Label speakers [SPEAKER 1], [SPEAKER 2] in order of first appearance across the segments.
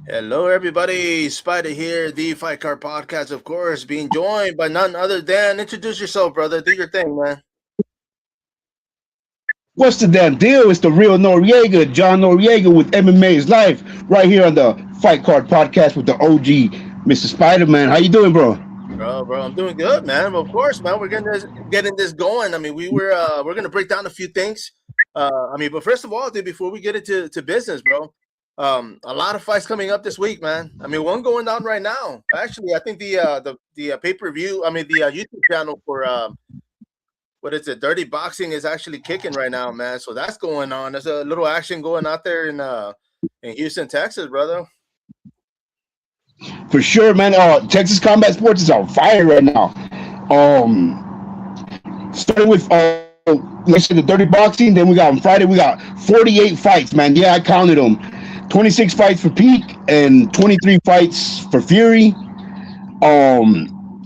[SPEAKER 1] Hello, everybody. Spider here, the Fight Card Podcast, of course, being joined by none other than introduce yourself, brother. Do your thing, man.
[SPEAKER 2] What's the damn deal? It's the real Noriega, John Nriega with MMA's Life, right here on the Fight Card Podcast with the OG, Mr. Spider-Man. How you doing, bro?
[SPEAKER 1] Bro, I'm doing good, man. Of course, man. We're getting this going. I mean, we're gonna break down a few things. But first of all, dude, before we get into business, bro, a lot of fights coming up this week, man. I mean, one going on right now. Actually, I think the pay per view. The YouTube channel for what is it? Dirty Boxing is actually kicking right now, man. So that's going on. There's a little action going out there in Houston, Texas, brother.
[SPEAKER 2] For sure, man. Texas Combat Sports is on fire right now. Starting with like I said, the Dirty Boxing. Then we got on Friday. We got 48 fights, man. Yeah, I counted them. 26 fights for Peak and 23 fights for Fury.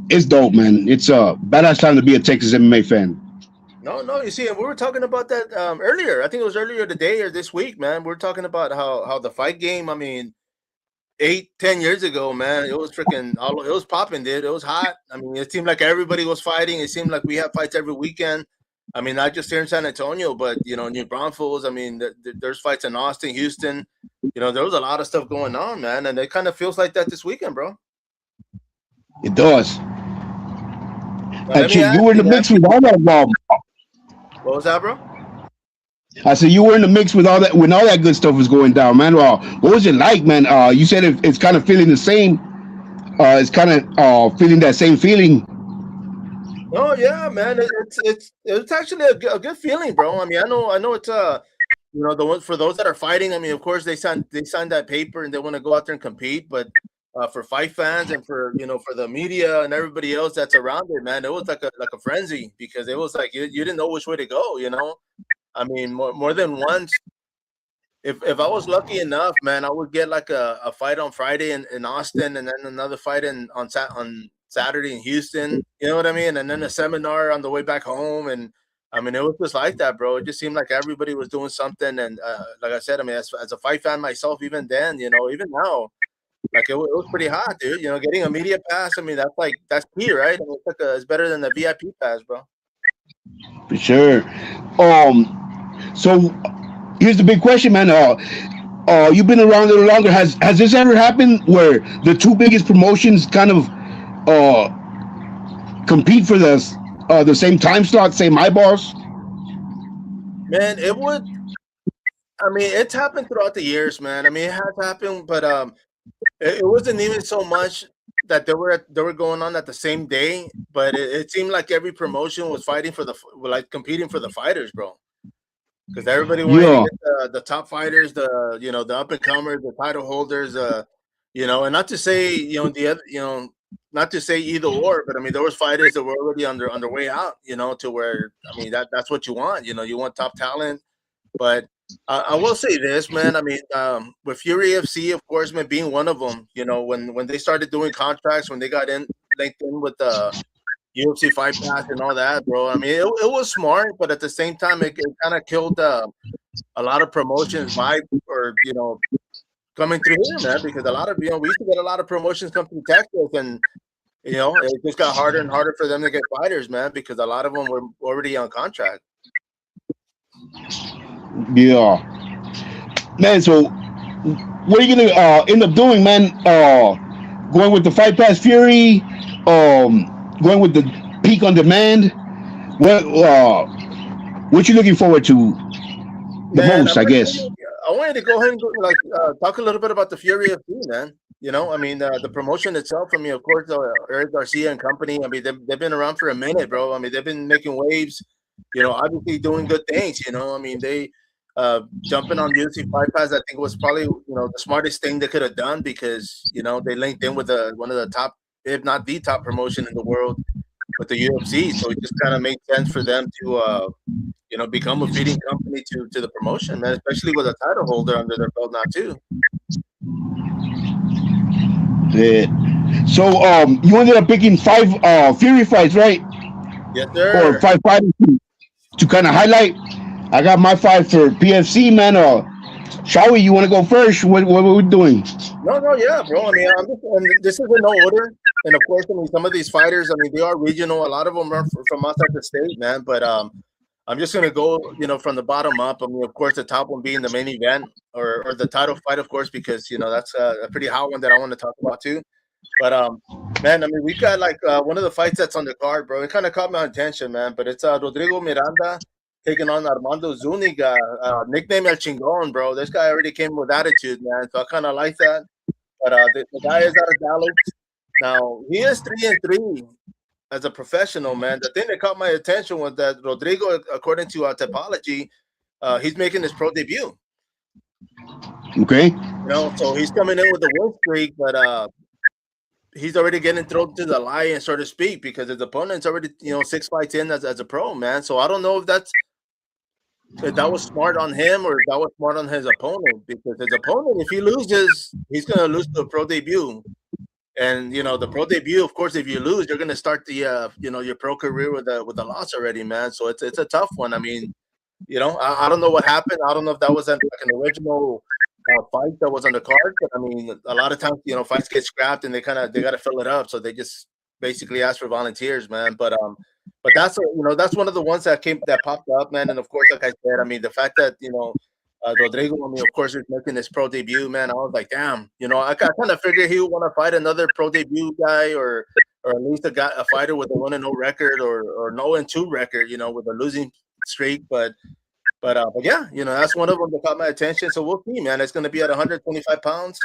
[SPEAKER 2] It's dope, man. It's a badass time to be a Texas MMA fan.
[SPEAKER 1] No. You see, we were talking about that earlier. I think it was earlier today or this week, man. We were talking about how the fight game. I mean, 8-10 years ago, man, it was freaking. It was popping, dude. It was hot. I mean, it seemed like everybody was fighting. It seemed like we had fights every weekend. I mean, not just here in San Antonio, but New Braunfels. I mean, there's fights in Austin, Houston. There was a lot of stuff going on, man, and it kind of feels like that this weekend, bro.
[SPEAKER 2] It does.
[SPEAKER 1] Well,
[SPEAKER 2] And you were in the mix with all that.
[SPEAKER 1] What was that, bro?
[SPEAKER 2] I said you were in the mix with all that when all that good stuff was going down, man. What was it like, man? You said it's kind of feeling the same. It's kind of feeling that same feeling.
[SPEAKER 1] Oh yeah, man. It's actually a good feeling, bro. I mean, I know it's the ones for those that are fighting. I mean, of course they signed that paper and they want to go out there and compete, but for fight fans and for for the media and everybody else that's around it, man, it was like a frenzy because it was like you didn't know which way to go. I mean, more than once. If I was lucky enough, man, I would get like a fight on Friday in Austin, and then another fight on Saturday in Houston. You know what I mean? And then a seminar on the way back home, and I mean, it was just like that, bro. It just seemed like everybody was doing something, and like I said, I mean, as a fight fan myself, even then, even now, like it was pretty hot, dude. Getting a media pass, I mean, that's key, right? I mean, it's better than the VIP pass, bro.
[SPEAKER 2] For sure. So here's the big question, man. You've been around a little longer. Has this ever happened where the two biggest promotions kind of compete for the same time slot, same eyeballs?
[SPEAKER 1] Man, it would. I mean, it's happened throughout the years, man. I mean, it has happened, but it wasn't even so much that they were going on at the same day, but it seemed like every promotion was fighting competing for the fighters, bro. Because everybody wanted to get the top fighters, the up and comers, the title holders, and not to say not to say either or, but I mean there was fighters that were already on their way out, to where I mean that's what you want, you want top talent, but. I will say this, man. I mean, with Fury FC, of course, man, being one of them. When they started doing contracts, when they got linked in with the UFC Fight Pass and all that, bro. I mean, it was smart, but at the same time, it kind of killed a lot of promotions vibe, or coming through here, man. Because a lot of we used to get a lot of promotions come through Texas, and it just got harder and harder for them to get fighters, man, because a lot of them were already on contract.
[SPEAKER 2] Yeah, man. So, what are you gonna end up doing, man? Going with the Fight Pass Fury, going with the Peak on Demand. What you looking forward to the most? I guess.
[SPEAKER 1] I wanted to go ahead and talk a little bit about the Fury FC, man. I mean, the promotion itself. I mean, of course, Eric Garcia and company. I mean, they've been around for a minute, bro. I mean, they've been making waves. Obviously doing good things. I mean, they jumping on UFC Fight Pass, I think was probably the smartest thing they could have done because they linked in with one of the top, if not the top promotion in the world with the UFC. So it just kind of made sense for them to become a feeding company to the promotion, man, especially with a title holder under their belt now too.
[SPEAKER 2] Yeah. So you ended up picking 5 Fury fights, right?
[SPEAKER 1] Yes, sir.
[SPEAKER 2] Or 5 fighters to kind of highlight. I got my 5 for PFC, man. Shall we? You want to go first? What are we doing?
[SPEAKER 1] No, yeah, bro. I mean, and this is in no order. And of course, I mean, some of these fighters, I mean, they are regional. A lot of them are from outside the state, man. But I'm just gonna go, from the bottom up. I mean, of course, the top one being the main event or the title fight, of course, because that's a pretty hot one that I want to talk about too. But man, I mean, we got like one of the fights that's on the card, bro. It kind of caught my attention, man. But it's Rodrigo Miranda taking on Armando Zuniga, nickname El Chingon, bro. This guy already came with attitude, man. So I kind of like that. But the guy is out of Dallas. Now he is 3-3 as a professional, man. The thing that caught my attention was that Rodrigo, according to Topology, he's making his pro debut.
[SPEAKER 2] Okay.
[SPEAKER 1] So he's coming in with a win streak, but he's already getting thrown to the lion, so to speak, because his opponent's already 6 fights in as a pro, man. So I don't know if that was smart on him or if that was smart on his opponent, because his opponent, if he loses, he's gonna lose to a pro debut. And the pro debut, of course, if you lose, you're gonna start the your pro career with a loss already, man. So it's a tough one. I mean, I don't know what happened. I don't know if that was like an original fight that was on the card, but I mean, a lot of times fights get scrapped and they got to fill it up, so they just basically ask for volunteers, man. But that's that's one of the ones that popped up, man. And of course, like I said, I mean, the fact that Rodrigo, I mean, of course, is making his pro debut, man. I was like, damn, I kind of figured he would want to fight another pro debut guy, or at least a fighter with a 1-0 record or 0-2 record, with a losing streak. But yeah, that's one of them that caught my attention. So we'll see, man. It's going to be at 125 pounds.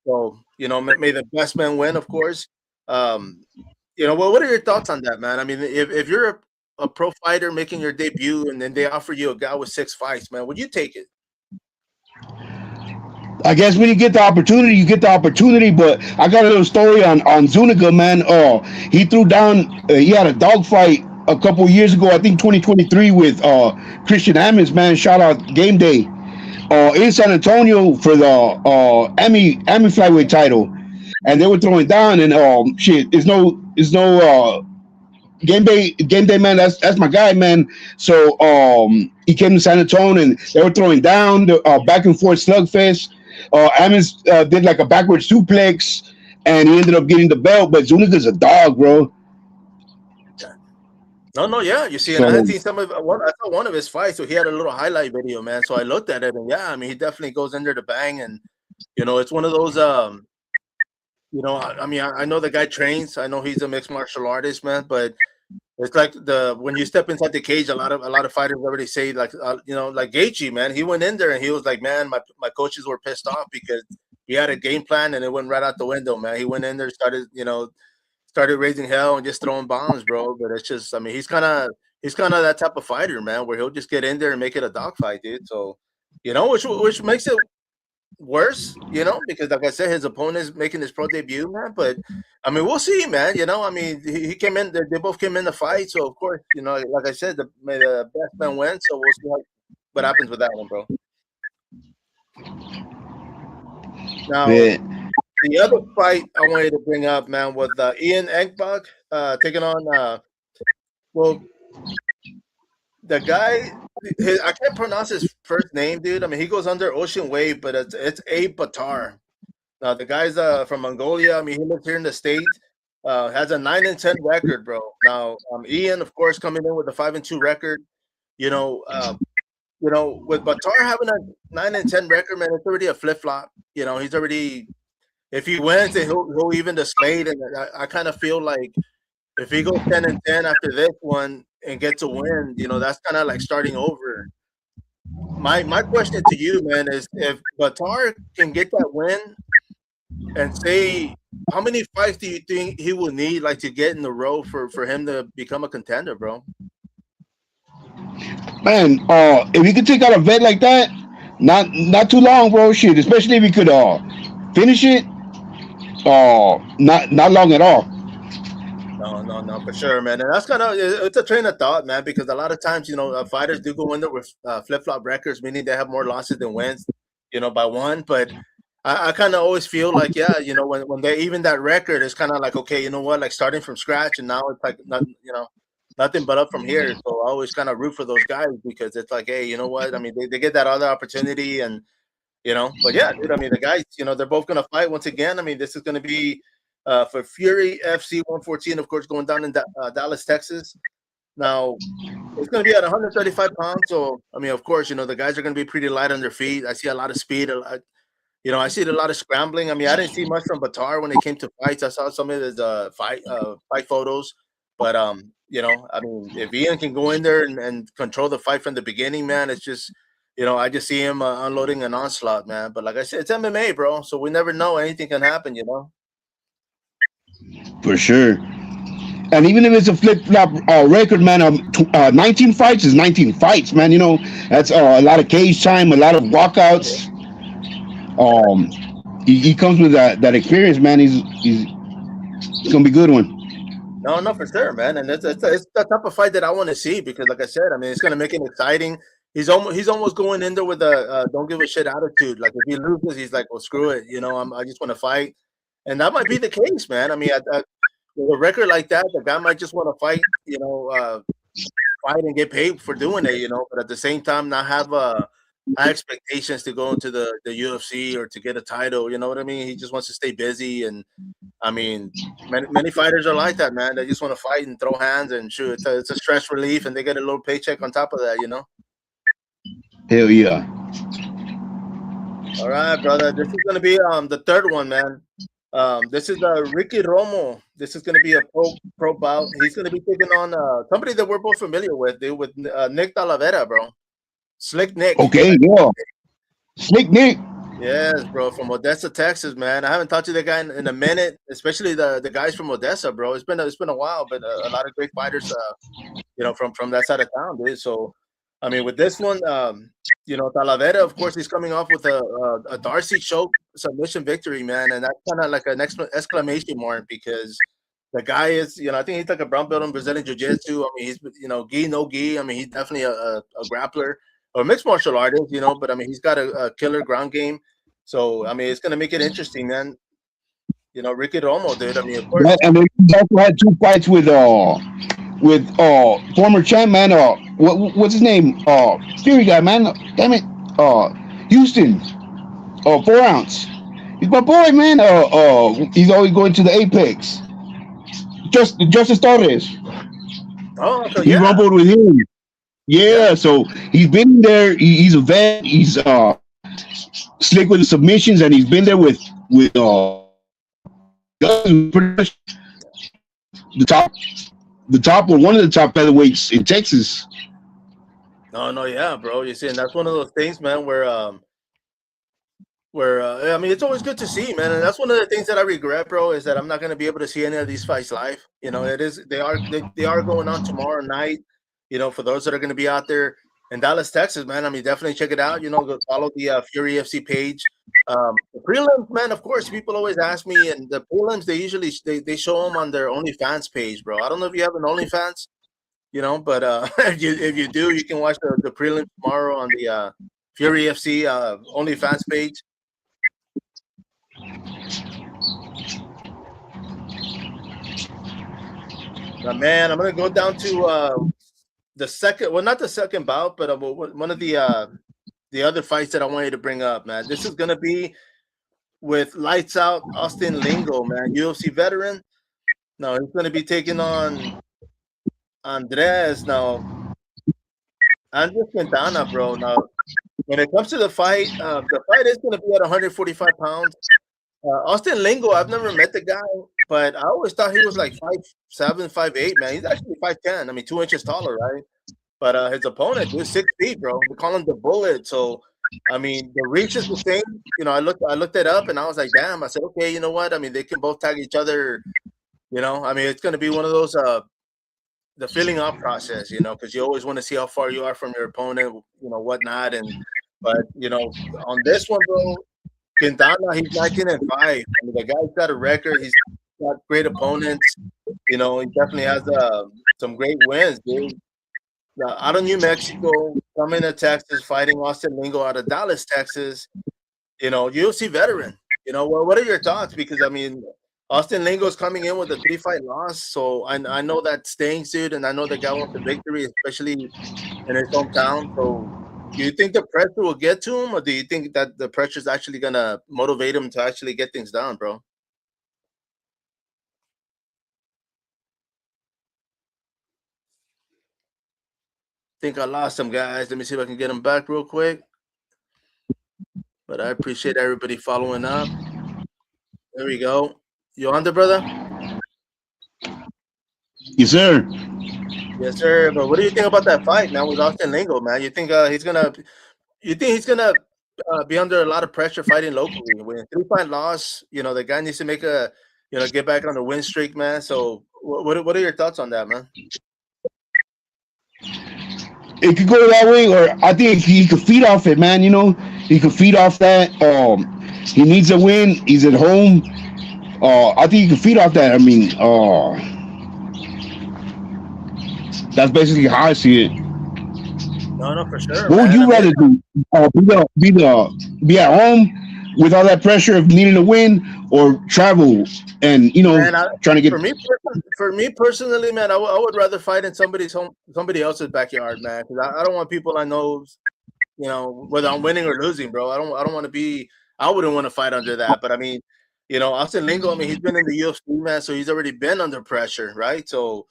[SPEAKER 1] So may the best man win, of course. What are your thoughts on that, man? I mean, if you're a pro fighter making your debut and then they offer you a guy with 6 fights, man, would you take it?
[SPEAKER 2] I guess when you get the opportunity, you get the opportunity. But I got a little story on Zuniga, man. He threw down. He had a dogfight a couple years ago. I think 2023 with Christian Ammons, man. Shout out Game Day in San Antonio for the Emmy flyweight title, and they were throwing down. And shit, there's no Game Day, man. That's my guy, man. So he came to San Antonio and they were throwing down the back and forth slugfest. Ammons did like a backward suplex, and he ended up getting the belt. But Zuniga's a dog, bro.
[SPEAKER 1] No, yeah. You see, and I had seen I saw one of his fights, so he had a little highlight video, man. So I looked at it, and yeah, I mean, he definitely goes in there to bang, and it's one of those. I mean, I know the guy trains. I know he's a mixed martial artist, man, but it's like when you step inside the cage, a lot of fighters already say like like Gaethje, man. He went in there and he was like, man, my coaches were pissed off because he had a game plan and it went right out the window, man. He went in there, started raising hell and just throwing bombs, bro. But it's just, I mean, he's kind of that type of fighter, man, where he'll just get in there and make it a dogfight, dude. So, which makes it worse, because like I said, his opponent is making his pro debut, man. But I mean, we'll see, man. I mean, he came in. They both came in the fight, so of course, like I said, may the best man win. So we'll see what happens with that one, bro. Now, the other fight I wanted to bring up, man, was Ian Egbach taking on the guy. I can't pronounce his first name, dude. I mean, he goes under Ocean Wave, but it's Abe Batar. Now the guy's from Mongolia. I mean, he lives here in the States. Has a 9-10 record, bro. Now Ian, of course, coming in with a 5-2 record. With Batar having a 9-10 record, man, it's already a flip flop. He's already, if he wins, then he'll even the slate. And I kind of feel like if he goes 10-10 after this one and gets a win, that's kind of like starting over. My question to you, man, is if Batar can get that win, and say, how many fights do you think he will need, like, to get in the row for him to become a contender, bro?
[SPEAKER 2] Man, if he could take out a vet like that, not too long, bro. Shit, especially if he could finish it, not long at all.
[SPEAKER 1] No, for sure, man. And that's it's a train of thought, man, because a lot of times, fighters do go in there with flip-flop records, meaning they have more losses than wins, by one. But I kind of always feel like, yeah, when they even that record is kind of like, okay, you know what, like starting from scratch, and now it's like, nothing but up from here. So I always kind of root for those guys because it's like, hey, you know what? I mean, they get that other opportunity, and But yeah, dude. I mean, the guys, they're both gonna fight once again. I mean, this is gonna be for Fury FC 114, of course, going down in Dallas, Texas. Now it's gonna be at 135 pounds. So I mean, of course, the guys are gonna be pretty light on their feet. I see a lot of speed. I see a lot of scrambling. I mean, I didn't see much from Batar when it came to fights. I saw some of his fight photos, but I mean, if Ian can go in there and control the fight from the beginning, man, it's just, I just see him unloading an onslaught, man. But like I said, it's MMA, bro, so we never know. Anything can happen.
[SPEAKER 2] For sure. And even if it's a flip flop record, man, 19 fights is 19 fights, man. That's a lot of cage time, a lot of walkouts. Um, he comes with that experience, man. He's gonna be a good one.
[SPEAKER 1] No, no, for sure, man, and it's the type of fight that I want to see because, like I said, I mean, it's gonna make it exciting. He's almost going in there with a don't give a shit attitude. Like if he loses, he's like, well, screw it, I just want to fight, and that might be the case, man. I mean, with a record like that, the guy might just want to fight, fight and get paid for doing it. But at the same time, not have high expectations to go into the UFC or to get a title. You know what I mean? He just wants to stay busy, and I mean, many fighters are like that, man. They just want to fight and throw hands and shoot. It's a stress relief, and they get a little paycheck on top of that.
[SPEAKER 2] Hell yeah.
[SPEAKER 1] All right, brother. This is gonna be the third one, man. This is Ricky Romo. This is gonna be a pro bout. He's gonna be taking on somebody that we're both familiar with, dude, with Nick Talavera, bro. Slick Nick.
[SPEAKER 2] Okay, yeah. Slick Nick.
[SPEAKER 1] Yes, bro, from Odessa, Texas, man. I haven't talked to the guy in a minute, especially the guys from Odessa, bro. It's been a while, but a lot of great fighters, from that side of town, dude. So, I mean, with this one, Talavera, of course, he's coming off with a Darcy choke submission victory, man, and that's kind of like an exclamation mark because the guy is, I think he's like a brown belt in Brazilian Jiu-Jitsu. I mean, he's, gi, no gi. I mean, he's definitely a grappler or mixed martial artist, but I mean, he's got a killer ground game. So, I mean, it's going to make it interesting, man. Ricky Romo, dude. I mean, of course.
[SPEAKER 2] And he also had two fights with former champ, man. What's his name? Fury guy, man. Damn it. Houston. 4-ounce. He's my boy, man. He's always going to the Apex. Justice Torres.
[SPEAKER 1] Oh, so
[SPEAKER 2] he
[SPEAKER 1] yeah.
[SPEAKER 2] rumbled with him. Yeah, so he's been there. He's a vet. He's slick with the submissions, and he's been there with pretty much the top or one of the top featherweights in Texas.
[SPEAKER 1] No, yeah, bro. You see, and that's one of those things, man, where I mean, it's always good to see, man, and that's one of the things that I regret, bro, is that I'm not going to be able to see any of these fights live. They are going on tomorrow night. For those that are going to be out there in Dallas, Texas, man. I mean, definitely check it out. Go follow the Fury FC page. The prelims, man. Of course, people always ask me, and the prelims they usually they show them on their OnlyFans page, bro. I don't know if you have an OnlyFans, but if you do, you can watch the prelims tomorrow on the Fury FC OnlyFans page. Now, man, I'm gonna go down to the second. Well, not the second bout, but one of the other fights that I wanted to bring up, man. This is gonna be with Lights Out Austin Lingo, man, UFC veteran. Now he's gonna be taking on Andres. Now Andres Quintana, bro. Now when it comes to the fight is gonna be at 145 pounds. Austin Lingo, I've never met the guy, but I always thought he was like 5'7", 5'8", man. He's actually 5'10". I mean, 2 inches taller, right? But his opponent is 6 feet, bro. We call him the Bullet. So, I mean, the reach is the same. I looked it up, and I was like, damn. I said, okay, you know what? I mean, they can both tag each other. I mean, it's going to be one of those the filling up process, because you always want to see how far you are from your opponent, whatnot. But on this one, bro, Quintana, he's 19-5. I mean, the guy's got a record. He's got great opponents. He definitely has some great wins, dude. Out of New Mexico, coming to Texas, fighting Austin Lingo out of Dallas, Texas. UFC veteran. What are your thoughts? Because I mean, Austin Lingo's coming in with a 3-fight loss, so I know that stings, dude, and I know the guy wants the victory, especially in his hometown. So, Do you think the pressure will get to him, or do you think that the pressure is actually gonna motivate him to actually get things done, bro? Think I lost some guys. Let me see if I can get them back real quick. But I appreciate everybody following up. There we go. You on there, brother?
[SPEAKER 2] Yes, sir.
[SPEAKER 1] Yes, sir. But what do you think about that fight, man, with Austin Lingo, man? You think he's gonna? You think he's gonna be under a lot of pressure fighting locally? With a 3-fight loss, the guy needs to make a, get back on the win streak, man. So, what are your thoughts on that, man?
[SPEAKER 2] It could go that way, or I think he could feed off it, man. He could feed off that. He needs a win. He's at home. I think he could feed off that. I mean, that's basically how I see it.
[SPEAKER 1] No, no, for sure,
[SPEAKER 2] What would
[SPEAKER 1] man. I
[SPEAKER 2] you
[SPEAKER 1] mean,
[SPEAKER 2] rather do? Be at home with all that pressure of needing to win, or travel and
[SPEAKER 1] man,
[SPEAKER 2] trying to get.
[SPEAKER 1] for me personally, man, I would rather fight in somebody else's backyard, man, because I don't want people I know, whether I'm winning or losing, bro. I don't want to be. I wouldn't want to fight under that. But I mean, Austin Lingo. I mean, he's been in the UFC, man, so he's already been under pressure, right? So,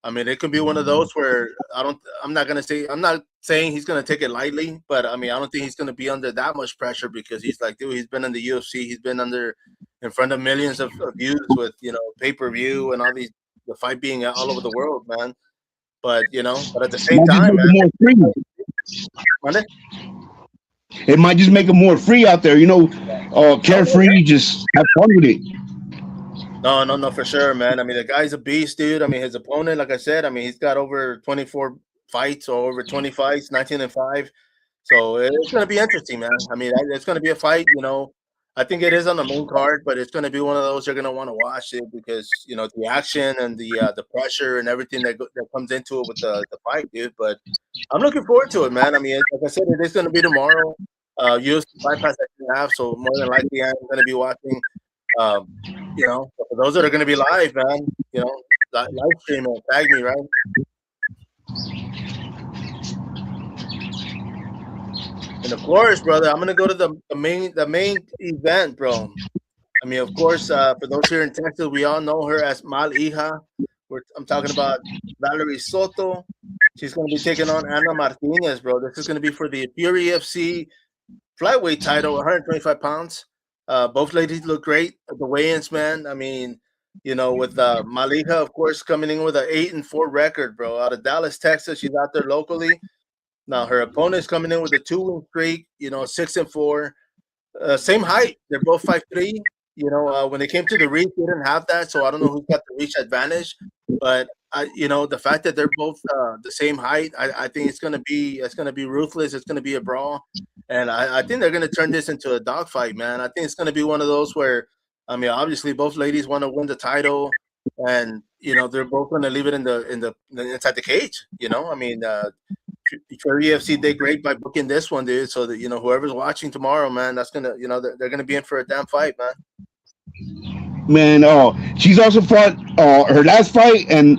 [SPEAKER 1] I mean, it could be one of those where I'm not gonna say. I'm not saying he's gonna take it lightly, but I mean, I don't think he's gonna be under that much pressure because he's like, dude, he's been in the UFC. He's been in front of millions of views with pay per view and all these the fight being all over the world, man. But at the same
[SPEAKER 2] Might just
[SPEAKER 1] time,
[SPEAKER 2] make
[SPEAKER 1] man.
[SPEAKER 2] it more free.
[SPEAKER 1] Monday?
[SPEAKER 2] It might just make him more free out there.
[SPEAKER 1] Oh,
[SPEAKER 2] Carefree, just have fun with it.
[SPEAKER 1] no, no, no, for sure, man. I mean, the guy's a beast, dude. I mean, his opponent, like I said, I mean, he's got over 24 fights or over 20 fights, 19-5. So it's going to be interesting, man. I mean, it's going to be a fight. I think it is on the main card, but it's going to be one of those you're going to want to watch it because the action and the pressure and everything that comes into it with the fight, dude. But I'm looking forward to it, man. I mean, like I said, it is going to be tomorrow. UFC Fight Pass I have, so more than likely I'm going to be watching. Um, for those that are going to be live, man, live stream and tag me, right? And of course, brother, I'm going to go to the main event, bro. I mean, of course, for those here in Texas, we all know her as Mal Hija. I'm talking about Valerie Soto. She's going to be taking on Ana Martinez, bro. This is going to be for the Fury FC flyweight title, 125 pounds. Both ladies look great at the weigh-ins, man. I mean, with Malika, of course, coming in with an 8-4 record, bro, out of Dallas, Texas. She's out there locally. Now her opponent's coming in with a 2-win streak, 6-4. Same height. They're both 5'3". When they came to the reach, they didn't have that, so I don't know who's got the reach advantage. But the fact that they're both the same height, I think it's gonna be ruthless. It's gonna be a brawl, and I think they're gonna turn this into a dogfight, man. I think it's gonna be one of those where, I mean, obviously both ladies want to win the title, and they're both gonna leave it in the inside the cage. I mean, for UFC did great by booking this one, dude. So that whoever's watching tomorrow, man, that's gonna they're gonna be in for a damn fight, man.
[SPEAKER 2] Man, she's also fought her last fight, and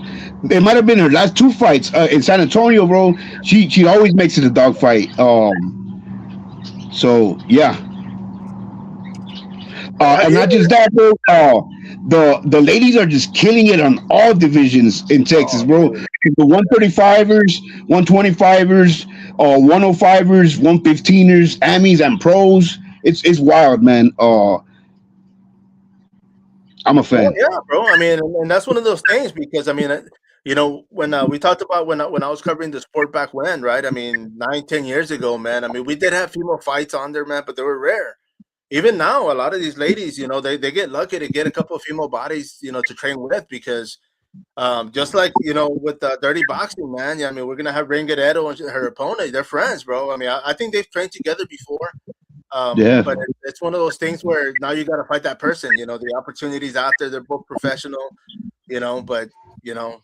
[SPEAKER 2] it might have been her last two fights in San Antonio, bro. She always makes it a dog fight. So yeah, and
[SPEAKER 1] Yeah.
[SPEAKER 2] not just that, bro. The ladies are just killing it on all divisions in Texas,
[SPEAKER 1] Oh,
[SPEAKER 2] bro.
[SPEAKER 1] dude.
[SPEAKER 2] The 135ers, 125ers, 105ers, 115ers, Amis, and pros. It's wild, man. I'm a
[SPEAKER 1] Oh
[SPEAKER 2] fan.
[SPEAKER 1] yeah, bro. I mean, and that's one of those things because I mean, when we talked about when I was covering the sport back when, right? I mean, 9, 10 years ago, man. I mean, we did have female fights on there, man, but they were rare. Even now, a lot of these ladies, they get lucky to get a couple of female bodies, to train with because just like with dirty boxing, man. Yeah, I mean, we're gonna have Rain Guerrero and her opponent. They're friends, bro. I mean, I think they've trained together before.
[SPEAKER 2] Yeah.
[SPEAKER 1] But it's one of those things where now you got to fight that person. The opportunities out there. They're both professional. But you know,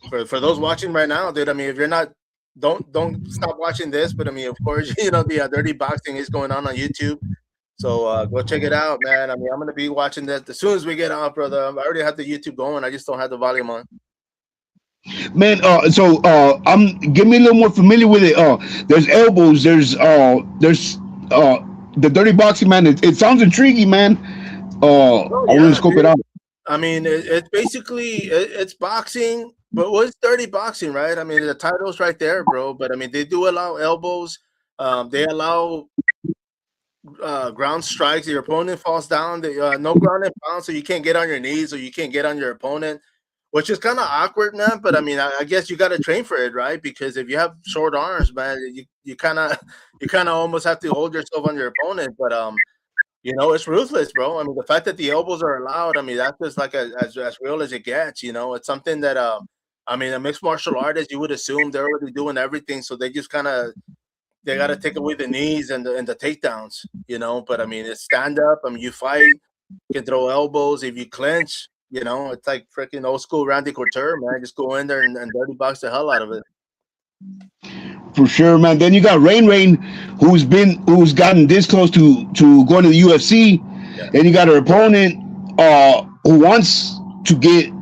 [SPEAKER 1] for those watching right now, dude. I mean, if you're not, don't stop watching this. But I mean, of course, the dirty boxing is going on YouTube. So go check it out, man. I mean, I'm gonna be watching that as soon as we get out, brother. I already have the YouTube going. I just don't have the volume on.
[SPEAKER 2] man. I'm Get me a little more familiar with it. There's elbows. There's the dirty boxing, man. It sounds intriguing, man.
[SPEAKER 1] Oh
[SPEAKER 2] I want to
[SPEAKER 1] yeah,
[SPEAKER 2] scope it
[SPEAKER 1] dude.
[SPEAKER 2] out.
[SPEAKER 1] I mean, it's basically it's boxing, but what's dirty boxing, right? I mean, the title's right there, bro. But I mean, they do allow elbows. They allow ground strikes. Your opponent falls down. No ground and pound, so you can't get on your knees or you can't get on your opponent, which is kind of awkward, man. But I mean, I guess you got to train for it, right? Because if you have short arms, man, you kind of you kind of almost have to hold yourself on your opponent. But it's ruthless, bro. I mean, the fact that the elbows are allowed, I mean, that's just like as real as it gets. It's something that I mean, a mixed martial artist, you would assume they're already doing everything, so they just kind of they got to take away the knees and the takedowns. But I mean, it's stand up. I mean, you fight, you can throw elbows. If you clinch, it's like freaking old school Randy Couture, man. Just go in there and dirty box the hell out of it.
[SPEAKER 2] For sure, man. Then you got Rain, who's gotten this close to going to the UFC.
[SPEAKER 1] Yeah.
[SPEAKER 2] And you got her opponent who wants to get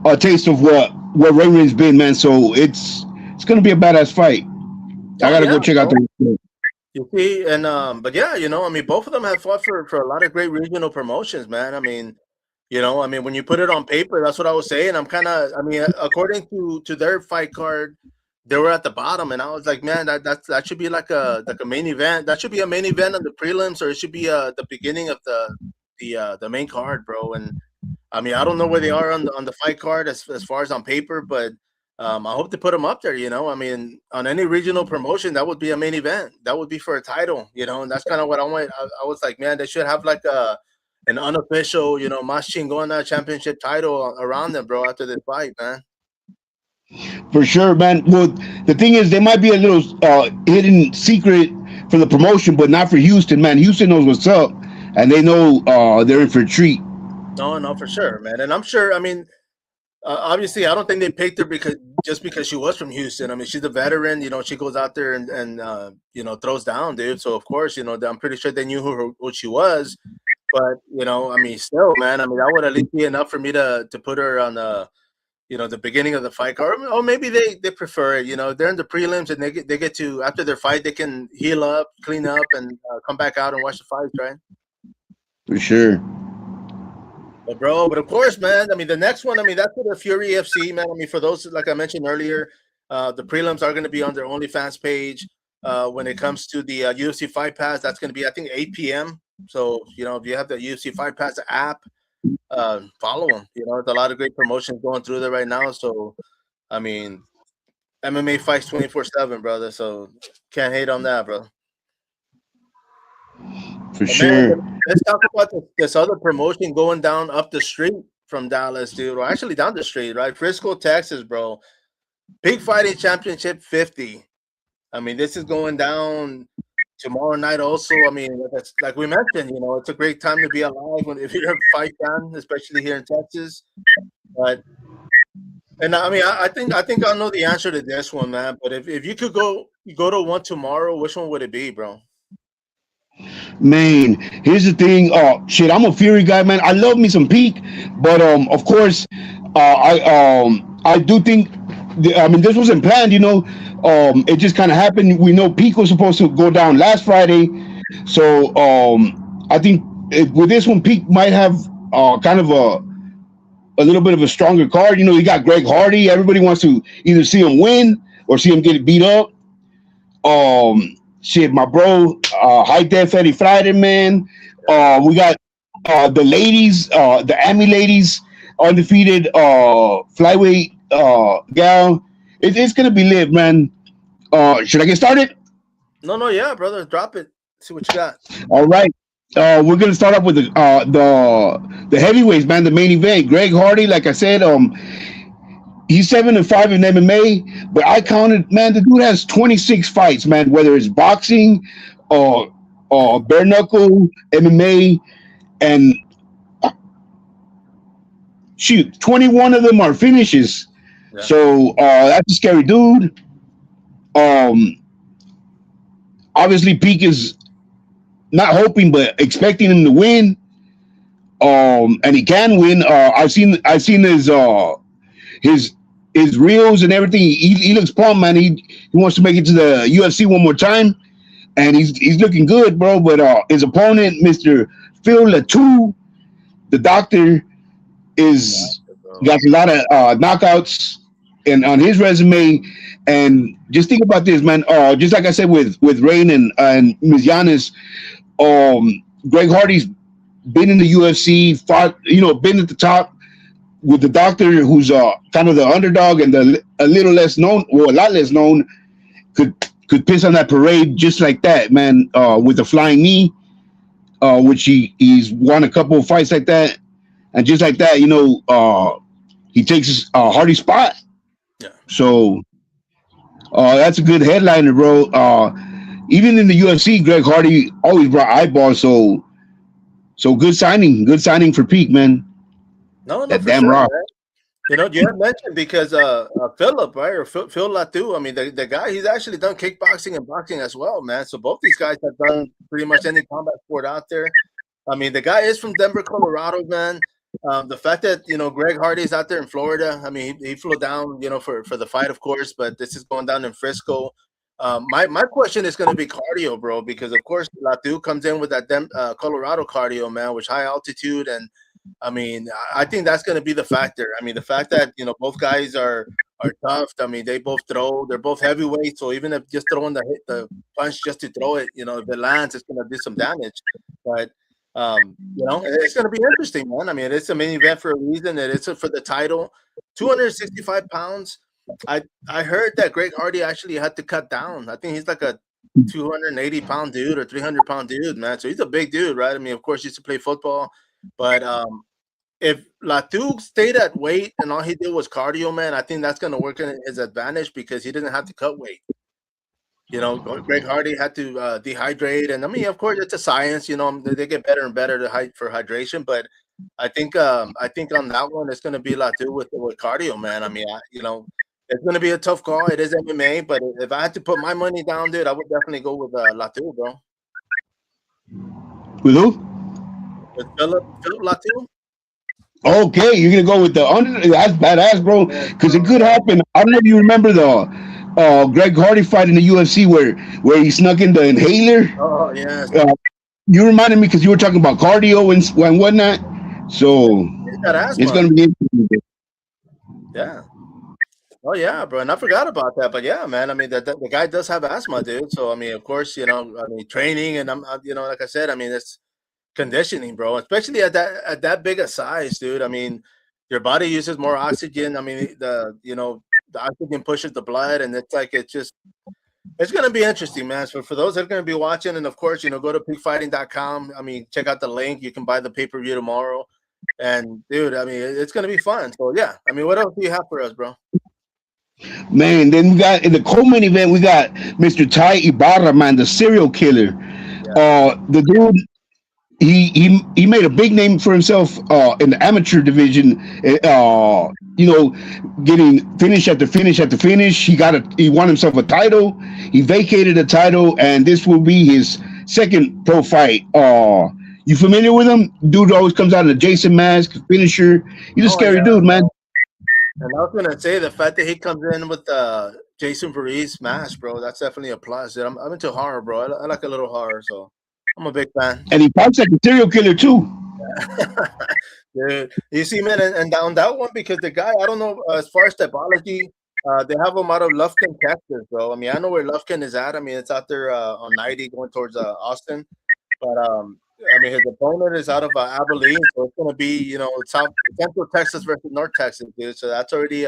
[SPEAKER 2] a taste of what Rain's been, man. So it's gonna be a badass fight. I
[SPEAKER 1] Oh
[SPEAKER 2] gotta
[SPEAKER 1] yeah,
[SPEAKER 2] go check out
[SPEAKER 1] bro.
[SPEAKER 2] the.
[SPEAKER 1] You see, and but yeah, I mean, both of them have fought for a lot of great regional promotions, man. I mean, when you put it on paper, that's what I was saying. I mean, according to their fight card, they were at the bottom, and I was like, man, that should be like a main event. That should be a main event of the prelims, or it should be the beginning of the main card, bro. And I mean, I don't know where they are on the fight card as far as on paper, but I hope to put them up there. I mean, on any regional promotion, that would be a main event. That would be for a title. And that's kind of what I want. I was like, man, they should have like an unofficial, Mas Chingona championship title around them, bro. After this fight, man.
[SPEAKER 2] For sure, man. Well, the thing is, there might be a little hidden secret for the promotion, but not for Houston, man. Houston knows what's up, and they know they're in for a treat.
[SPEAKER 1] No, no, for sure, man. And I'm sure. I mean, obviously, I don't think they picked her because she was from Houston. I mean, she's a veteran. She goes out there and throws down, dude. So of course, I'm pretty sure they knew who she was. But I mean, still, man. I mean, that would at least be enough for me to put her on the beginning of the fight card. Or maybe they prefer it. They're in the prelims and they get to after their fight they can heal up, clean up, and come back out and watch the fights, right?
[SPEAKER 2] For sure.
[SPEAKER 1] But of course, man. I mean, the next one. I mean, that's for the Fury FC, man. I mean, for those like I mentioned earlier, the prelims are going to be on their OnlyFans page. When it comes to the UFC Fight Pass, that's going to be I think 8 p.m. So if you have the UFC Fight Pass app, follow them. There's a lot of great promotions going through there right now. So I mean, MMA fights 24/7, brother. So can't hate on that, bro.
[SPEAKER 2] For
[SPEAKER 1] But man,
[SPEAKER 2] sure.
[SPEAKER 1] let's talk about this other promotion going down up the street from Dallas, dude. Or actually down the street, right? Frisco, Texas, bro. Big Fighting Championship 50. I mean, this is going down tomorrow night. Also, I mean, that's like we mentioned. It's a great time to be alive if you're a fight fan, especially here in Texas. But and I mean, I think I know the answer to this one, man. But if you could go to one tomorrow, which one would it be, bro?
[SPEAKER 2] Man, here's the thing. Shit, I'm a Fury guy, man. I love me some Peak, but of course, I do think. I mean, this wasn't planned, you know. It just kind of happened. We know Peak was supposed to go down last Friday, so I think with this one, Peak might have kind of a little bit of a stronger card. You know, you got Greg Hardy. Everybody wants to either see him win or see him get beat up. Shit, my bro, High Def Eddie Friday, man. We got the ladies, the Ami ladies, undefeated flyweight gal. It's gonna be lit, man. Should I get started?
[SPEAKER 1] No, yeah, brother, drop it. See what you got.
[SPEAKER 2] All right. We're gonna start off with the heavyweights, man. The main event. Greg Hardy, like I said, he's 7-5 in MMA, but I counted, man, the dude has 26 fights, man, whether it's boxing or bare knuckle, MMA, and shoot, 21 of them are finishes.
[SPEAKER 1] Yeah.
[SPEAKER 2] So that's a scary dude. Obviously, Peak is not hoping but expecting him to win. And he can win. I've seen his his reels and everything. He looks pumped, man. He wants to make it to the UFC one more time, and he's looking good, bro. But his opponent, Mr. Phil Latu, the doctor, is
[SPEAKER 1] Gotcha, bro.
[SPEAKER 2] got a lot of knockouts and on his resume. And just think about this, man. Just like I said with Rain and Ms. Giannis, Greg Hardy's been in the UFC, fought, been at the top with the doctor, who's kind of the underdog and a little less known, well, a lot less known, could piss on that parade just like that, man. With the flying knee, which he's won a couple of fights like that, and just like that, he takes Hardy's spot.
[SPEAKER 1] Yeah.
[SPEAKER 2] So that's a good headliner, bro. Even in the UFC, Greg Hardy always brought eyeballs. So good signing for Peak, man.
[SPEAKER 1] No,
[SPEAKER 2] That
[SPEAKER 1] for
[SPEAKER 2] damn
[SPEAKER 1] sure,
[SPEAKER 2] rock.
[SPEAKER 1] man. You had mentioned because Philip, right, or Phil Latu. I mean, the guy, he's actually done kickboxing and boxing as well, man. So both these guys have done pretty much any combat sport out there. I mean, the guy is from Denver, Colorado, man. The fact that Greg Hardy's out there in Florida. I mean, he flew down, for the fight, of course, but this is going down in Frisco. My question is going to be cardio, bro, because of course Latu comes in with that Colorado cardio, man, which high altitude, and I mean, I think that's going to be the factor. I mean, the fact that both guys are tough. I mean, they both throw. They're both heavyweights, so even if just throwing the punch just to throw it, if it lands, it's going to do some damage. But it's going to be interesting, man. I mean, it's a main event for a reason. It is for the title. 265 pounds. I heard that Greg Hardy actually had to cut down. I think he's like a 280-pound dude or 300-pound dude, man. So he's a big dude, right? I mean, of course, he used to play football, but if Latu stayed at weight and all he did was cardio, man, I think that's going to work in his advantage because he doesn't have to cut weight. Greg Hardy had to dehydrate, and I mean, of course, it's a science. They get better and better for hydration, but I think on that one, it's going to be Latu with cardio, man. I mean, it's going to be a tough call. It is MMA, but if I had to put my money down, dude, I would definitely go with Latu, bro.
[SPEAKER 2] With who?
[SPEAKER 1] With Philip Latu.
[SPEAKER 2] Okay, you're gonna go with the under. That's badass, bro. Because it could happen. I don't know if you remember the Greg Hardy fight in the UFC where he snuck in the inhaler.
[SPEAKER 1] Oh yes.
[SPEAKER 2] You reminded me because you were talking about cardio and whatnot. So it's gonna be interesting.
[SPEAKER 1] Yeah. Oh yeah, bro, and I forgot about that. But yeah, man, I mean, the guy does have asthma, dude. So I mean, of course, training and like I said, I mean, it's conditioning, bro. Especially at that big a size, dude. I mean, your body uses more oxygen. I mean, the oxygen pushes the blood, and it's gonna be interesting, man. So for those that are gonna be watching, and of course, go to peakfighting.com. I mean, check out the link. You can buy the pay-per-view tomorrow, and dude, I mean, it's gonna be fun. So yeah, I mean, what else do you have for us, bro?
[SPEAKER 2] Man, then we got in the co-main event, we got Mr. Ty Ibarra, man, the serial killer.
[SPEAKER 1] Yeah.
[SPEAKER 2] The dude, he made a big name for himself in the amateur division. Getting finish after finish after finish. He won himself a title. He vacated a title, and this will be his second pro fight. You familiar with him? Dude always comes out in a Jason mask, finisher. He's a scary dude, man.
[SPEAKER 1] And I was gonna say the fact that he comes in with Jason Voorhees mask, bro, that's definitely a plus. Dude. I'm into horror, bro. I like a little horror, so I'm a big fan.
[SPEAKER 2] And he fights like a serial killer too.
[SPEAKER 1] Dude, you see, man, and down that one because the guy, I don't know as far as typology, they have him out of Lufkin, Texas, bro. I mean, I know where Lufkin is at. I mean, it's out there on 90 going towards Austin, but I mean, his opponent is out of Abilene, so it's going to be, Central Texas versus North Texas, dude. So that already